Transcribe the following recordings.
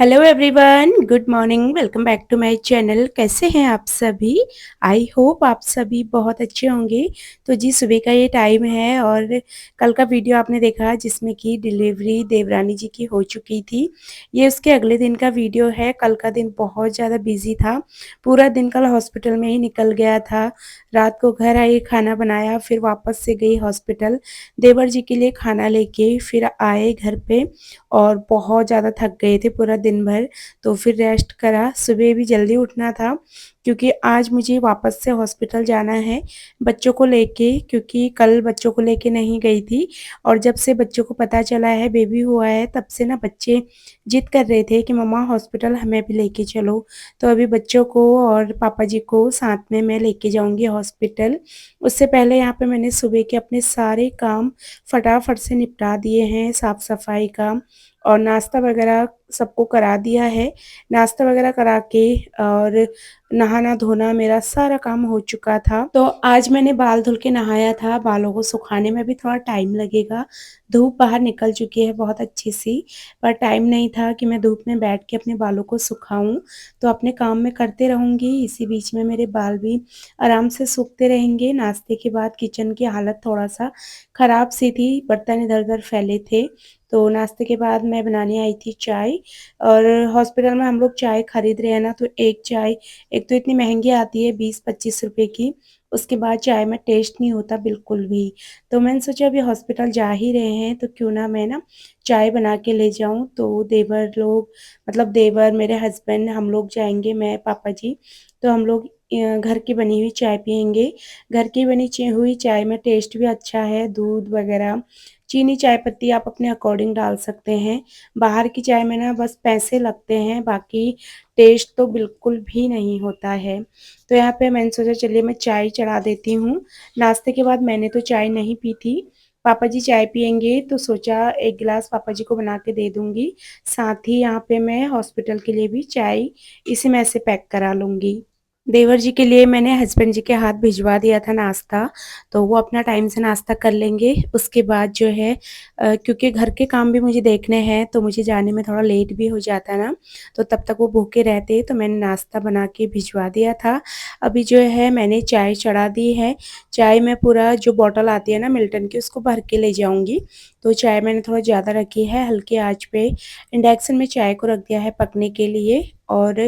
Hello everyone, good morning. Welcome back to my channel. कैसे हैं आप सभी? आई होप आप सभी बहुत अच्छे होंगे। तो जी, सुबह का ये टाइम है और कल का वीडियो आपने देखा जिसमें कि डिलीवरी देवरानी जी की हो चुकी थी। ये उसके अगले दिन का वीडियो है। कल का दिन बहुत ज़्यादा बिजी था। पूरा दिन कल हॉस्पिटल में ही निकल गया था। रात को घर आई, खाना बनाया, फिर वापस से गई हॉस्पिटल देवर जी के लिए खाना लेके, फिर आए घर पे और बहुत ज़्यादा थक गए थे पूरा दिन भर। तो फिर रेस्ट करा। सुबह भी जल्दी उठना था क्योंकि आज मुझे वापस से हॉस्पिटल जाना है बच्चों को लेके, क्योंकि कल बच्चों को लेके नहीं गई थी। और जब से बच्चों को पता चला है बेबी हुआ है, तब से ना बच्चे जिद कर रहे थे कि मम्मा हॉस्पिटल हमें भी लेके चलो। तो अभी बच्चों को और पापा जी को साथ में मैं लेके जाऊंगी हॉस्पिटल। उससे पहले यहाँ पे मैंने सुबह के अपने सारे काम फटाफट से निपटा दिए हैं। साफ सफाई का और नाश्ता वगैरह सबको करा दिया है। नाश्ता वगैरह करा के और नहाना धोना मेरा सारा काम हो चुका था। तो आज मैंने बाल धुल के नहाया था। बालों को सुखाने में भी थोड़ा टाइम लगेगा। धूप बाहर निकल चुकी है बहुत अच्छी सी, पर टाइम नहीं था कि मैं धूप में बैठ के अपने बालों को सुखाऊं। तो अपने काम में करते रहूंगी, इसी बीच में मेरे बाल भी आराम से सूखते रहेंगे। नाश्ते के बाद किचन की हालत थोड़ा सा खराब सी थी, बर्तन इधर उधर फैले थे। तो नाश्ते के बाद मैं बनाने आई थी चाय। और हॉस्पिटल में हम लोग चाय खरीद रहे हैं ना, तो एक चाय एक तो इतनी महंगी आती है 20-25 रुपए की। उसके बाद चाय में टेस्ट नहीं होता बिल्कुल भी। तो मैंने सोचा अभी हॉस्पिटल जा ही रहे हैं तो क्यों ना मैं ना चाय बना के ले जाऊं। तो देवर लोग, मतलब देवर, मेरे हस्बैंड, हम लोग जाएंगे, मैं, पापा जी। तो हम लोग घर की बनी हुई चाय पियेंगे। घर की बनी हुई चाय में टेस्ट भी अच्छा है। दूध वगैरह, चीनी, चाय पत्ती आप अपने अकॉर्डिंग डाल सकते हैं। बाहर की चाय में ना बस पैसे लगते हैं, बाकी टेस्ट तो बिल्कुल भी नहीं होता है। तो यहाँ पे मैंने सोचा चलिए मैं चाय चढ़ा देती हूँ। नाश्ते के बाद मैंने तो चाय नहीं पी थी। पापा जी चाय पियेंगे तो सोचा एक गिलास पापा जी को बना के दे दूंगी। साथ ही यहाँ पे मैं हॉस्पिटल के लिए भी चाय इसी में से पैक करा लूंगी। देवर जी के लिए मैंने हस्बैंड जी के हाथ भिजवा दिया था नाश्ता। तो वो अपना टाइम से नाश्ता कर लेंगे। उसके बाद जो है क्योंकि घर के काम भी मुझे देखने हैं तो मुझे जाने में थोड़ा लेट भी हो जाता है ना। तो तब तक वो भूखे रहते, तो मैंने नाश्ता बना के भिजवा दिया था। अभी जो है मैंने चाय चढ़ा दी है। चाय में पूरा जो बॉटल आती है ना मिल्टन की, उसको भर के ले जाऊंगी। तो चाय मैंने थोड़ा ज़्यादा रखी है, हल्की आंच पे इंडक्शन में चाय को रख दिया है पकने के लिए। और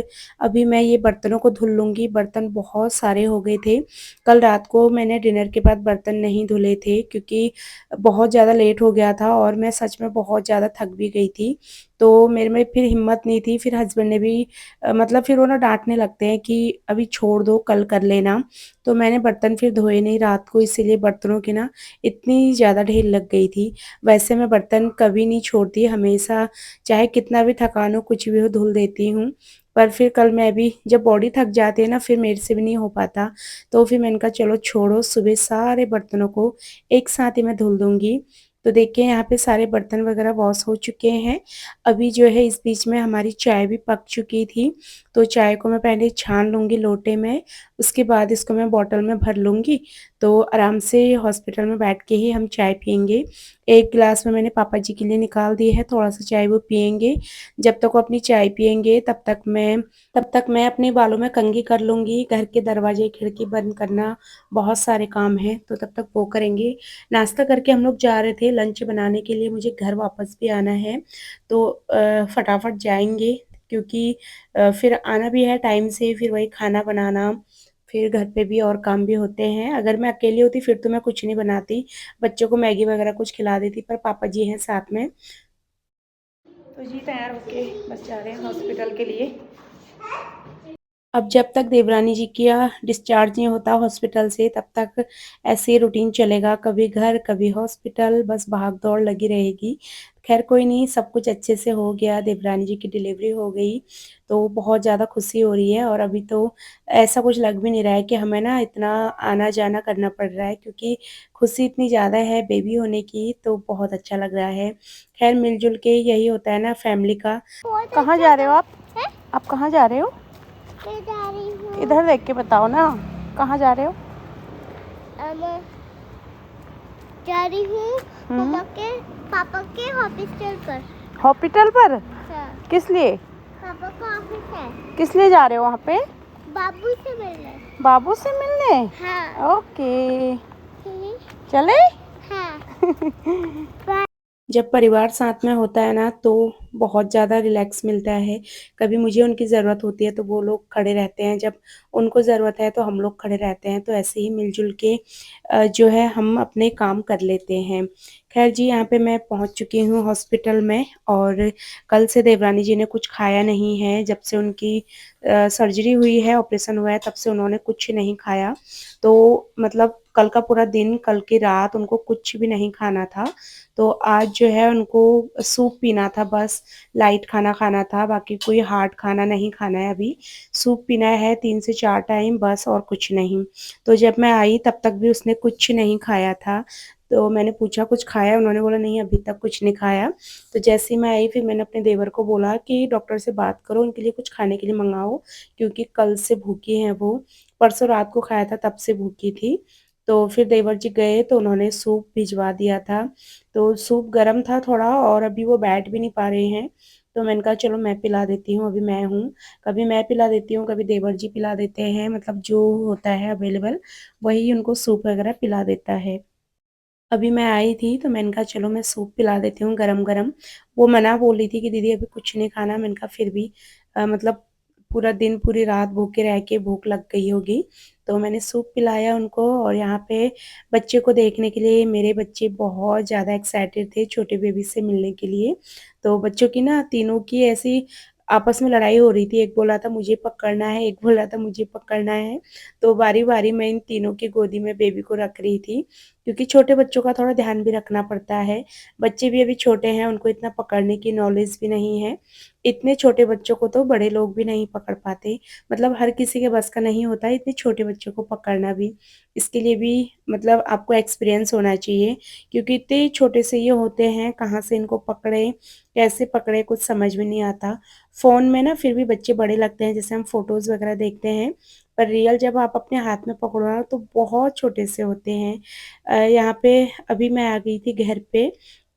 अभी मैं ये बर्तनों को धुल लूँगी। बर्तन बहुत सारे हो गए थे। कल रात को मैंने डिनर के बाद बर्तन नहीं धुले थे क्योंकि बहुत ज़्यादा लेट हो गया था और मैं सच में बहुत ज़्यादा थक भी गई थी। तो मेरे में फिर हिम्मत नहीं थी। फिर हस्बैंड ने भी मतलब फिर वो ना डाँटने लगते हैं कि अभी छोड़ दो, कल कर लेना। तो मैंने बर्तन फिर धोए नहीं रात को, इसीलिए बर्तनों की ना इतनी ज़्यादा ढेर लग गई थी। वैसे मैं बर्तन कभी नहीं छोड़ती, हमेशा चाहे कितना भी थकान हो, कुछ भी हो, धुल देती हूँ। पर फिर कल मैं भी, जब बॉडी थक जाती है ना, फिर मेरे से भी नहीं हो पाता। तो फिर मैंने कहा चलो छोड़ो, सुबह सारे बर्तनों को एक साथ ही मैं धुल दूंगी। तो देखिए यहाँ पे सारे बर्तन वगैरह वॉश हो चुके हैं। अभी जो है इस बीच में हमारी चाय भी पक चुकी थी। तो चाय को मैं पहले छान लूँगी लोटे में, उसके बाद इसको मैं बॉटल में भर लूँगी। तो आराम से हॉस्पिटल में बैठ के ही हम चाय पियेंगे। एक गिलास में मैंने पापा जी के लिए निकाल दी है, थोड़ा सा चाय वो पियेंगे। जब तक वो अपनी चाय पियेंगे तब तक मैं अपने बालों में कंघी कर लूँगी। घर के दरवाजे खिड़की बंद करना, बहुत सारे काम हैं तो तब तक वो करेंगे। नाश्ता करके हम लोग जा रहे थे लंच बनाने के लिए, मुझे घर वापस भी आना है। तो फटाफट जाएंगे क्योंकि फिर आना भी है टाइम से, फिर वही खाना बनाना, फिर घर पे भी और काम भी होते हैं। अगर मैं अकेली होती फिर तो मैं कुछ नहीं बनाती, बच्चों को मैगी वगैरह कुछ खिला देती, पर पापा जी हैं साथ में। तो जी तैयार होके बस जा रहे हैं हॉस्पिटल के लिए। अब जब तक देवरानी जी का डिस्चार्ज नहीं होता हॉस्पिटल से, तब तक ऐसे ही रूटीन चलेगा, कभी घर कभी हॉस्पिटल, बस भाग दौड़ लगी रहेगी। खैर कोई नहीं, सब कुछ अच्छे से हो गया। देवरानी जी की डिलीवरी हो गई तो बहुत ज़्यादा खुशी हो रही है। और अभी तो ऐसा कुछ लग भी नहीं रहा है कि हमें ना इतना आना जाना करना पड़ रहा है, क्योंकि खुशी इतनी ज़्यादा है बेबी होने की, तो बहुत अच्छा लग रहा है। खैर मिलजुल के यही होता है ना फैमिली का। कहाँ जा रहे हो आप? आप कहाँ जा रहे हो? जा रही हूँ। इधर देख के बताओ ना, कहाँ जा रहे हो? जा रही हूँ पापा के हॉस्पिटल पर। हॉस्पिटल पर? हाँ। किस लिए? पापा को ऑफिस है। किस लिए जा रहे हो वहाँ पे? बाबू से मिलने। बाबू से मिलने? हाँ। ओके, ठीक। चले। हाँ। जब परिवार साथ में होता है ना तो बहुत ज़्यादा रिलैक्स मिलता है। कभी मुझे उनकी ज़रूरत होती है तो वो लोग खड़े रहते हैं, जब उनको ज़रूरत है तो हम लोग खड़े रहते हैं। तो ऐसे ही मिल-जुल के जो है हम अपने काम कर लेते हैं। ख़ैर जी, यहाँ पे मैं पहुँच चुकी हूँ हॉस्पिटल में और कल से देवरानी जी ने कुछ खाया नहीं है। जब से उनकी सर्जरी हुई है, ऑपरेशन हुआ है, तब से उन्होंने कुछ नहीं खाया। तो मतलब कल का पूरा दिन, कल की रात उनको कुछ भी नहीं खाना था। तो आज जो है उनको सूप पीना था, बस लाइट खाना खाना था, बाकी कोई हार्ड खाना नहीं खाना है अभी। सूप पीना है 3 से 4 टाइम, बस और कुछ नहीं। तो जब मैं आई तब तक भी उसने कुछ नहीं खाया था। तो मैंने पूछा कुछ खाया? उन्होंने बोला नहीं अभी तक कुछ नहीं खाया। तो जैसे ही मैं आई फिर मैंने अपने देवर को बोला कि डॉक्टर से बात करो, उनके लिए कुछ खाने के लिए मँगाओ, क्योंकि कल से भूखी हैं वो। परसों रात को खाया था तब से भूखी थी। तो फिर देवर जी गए तो उन्होंने सूप भिजवा दिया था। तो सूप गरम था थोड़ा और अभी वो बैठ भी नहीं पा रहे हैं। तो मैंने कहा चलो मैं पिला देती हूँ, अभी मैं हूँ। कभी मैं पिला देती हूँ, कभी देवर जी पिला देते हैं, मतलब जो होता है अवेलेबल वही उनको सूप वगैरह पिला देता है। अभी मैं आई थी तो मैंने कहा चलो मैं सूप पिला देती हूँ गरम-गरम। वो मना बोल रही थी कि दीदी अभी कुछ नहीं खाना। मैंने कहा फिर भी मतलब पूरा दिन पूरी रात भूखे रह के भूख लग गई होगी। तो मैंने सूप पिलाया उनको और यहाँ पे बच्चे को देखने के लिए मेरे बच्चे बहुत ज़्यादा एक्साइटेड थे छोटे बेबी से मिलने के लिए। तो बच्चों की ना तीनों की ऐसी आपस में लड़ाई हो रही थी। एक बोल रहा था मुझे पकड़ना है, एक बोल रहा था मुझे पकड़ना है। तो बारी-बारी मैं इन तीनों की गोदी में बेबी को रख रही थी। क्योंकि छोटे बच्चों का थोड़ा ध्यान भी रखना पड़ता है। बच्चे भी अभी छोटे हैं, उनको इतना पकड़ने की नॉलेज भी नहीं है। इतने छोटे बच्चों को तो बड़े लोग भी नहीं पकड़ पाते। मतलब हर किसी के बस का नहीं होता है इतने छोटे बच्चों को पकड़ना भी। इसके लिए भी मतलब आपको एक्सपीरियंस होना चाहिए, क्योंकि इतने छोटे से ये होते हैं, कहाँ से इनको पकड़ें, कैसे पकड़ें कुछ समझ में नहीं आता। फ़ोन में ना फिर भी बच्चे बड़े लगते हैं, जैसे हम फ़ोटोज़ वगैरह देखते हैं, पर रियल जब आप अपने हाथ में पकड़ो ना तो बहुत छोटे से होते हैं। यहाँ पे अभी मैं आ गई थी घर पे,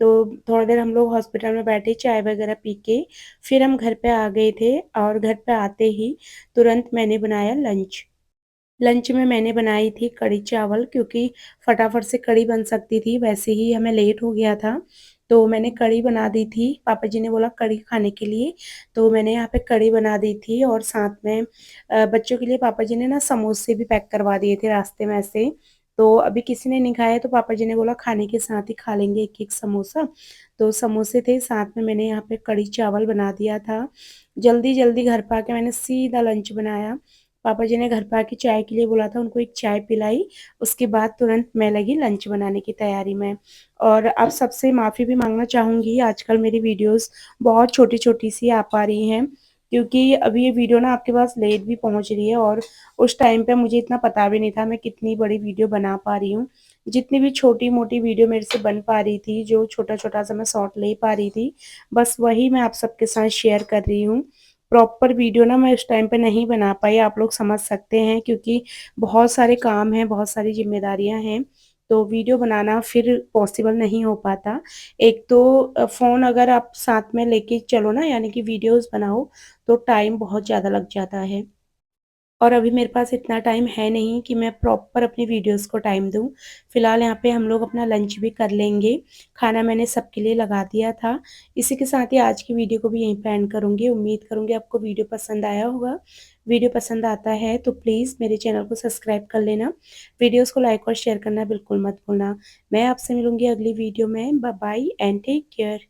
तो थोड़ा देर हम लोग हॉस्पिटल में बैठे चाय वगैरह पी के, फिर हम घर पे आ गए थे और घर पे आते ही तुरंत मैंने बनाया लंच। लंच में मैंने बनाई थी कढ़ी चावल, क्योंकि फटाफट से कढ़ी बन सकती थी, वैसे ही हमें लेट हो गया था। तो मैंने कढ़ी बना दी थी, पापा जी ने बोला कढ़ी खाने के लिए, तो मैंने यहाँ पे कढ़ी बना दी थी और साथ में बच्चों के लिए पापा जी ने ना समोसे भी पैक करवा दिए थे रास्ते में ऐसे। तो अभी किसी ने नहीं खाया तो पापा जी ने बोला खाने के साथ ही खा लेंगे एक-एक समोसा। तो समोसे थे, साथ में मैंने यहाँ पे कढ़ी चावल बना दिया था। जल्दी-जल्दी घर पे आके मैंने सीधा लंच बनाया। पापा जी ने घर पे आके चाय के लिए बोला था, उनको एक चाय पिलाई, उसके बाद तुरंत मैं लगी लंच बनाने की तैयारी में। और अब सबसे माफ़ी भी माँगना चाहूँगी, आजकल मेरी वीडियोज़ बहुत छोटी-छोटी सी आ पा रही हैं, क्योंकि अभी ये वीडियो ना आपके पास लेट भी पहुँच रही है और उस टाइम पे मुझे इतना पता भी नहीं था मैं कितनी बड़ी वीडियो बना पा रही हूँ। जितनी भी छोटी-मोटी वीडियो मेरे से बन पा रही थी, जो छोटा-छोटा सा मैं शॉट ले पा रही थी, बस वही मैं आप सबके साथ शेयर कर रही हूँ। प्रॉपर वीडियो ना मैं उस टाइम पे नहीं बना पाई, आप लोग समझ सकते हैं, क्योंकि बहुत सारे काम हैं, बहुत सारी ज़िम्मेदारियाँ हैं, तो वीडियो बनाना फिर पॉसिबल नहीं हो पाता। एक तो फ़ोन अगर आप साथ में लेके चलो ना, यानी कि वीडियोज़ बनाओ, तो टाइम बहुत ज़्यादा लग जाता है। और अभी मेरे पास इतना टाइम है नहीं कि मैं प्रॉपर अपनी वीडियोज़ को टाइम दूँ। फिलहाल यहाँ पे हम लोग अपना लंच भी कर लेंगे। खाना मैंने सबके लिए लगा दिया था। इसी के साथ ही आज की वीडियो को भी यहीं पे एंड करूँगी। उम्मीद करूँगी आपको वीडियो पसंद आया होगा। वीडियो पसंद आता है तो प्लीज़ मेरे चैनल को सब्सक्राइब कर लेना। वीडियोज़ को लाइक और शेयर करना बिल्कुल मत भूलना। मैं आपसे मिलूँगी अगली वीडियो में। Bye bye and take care.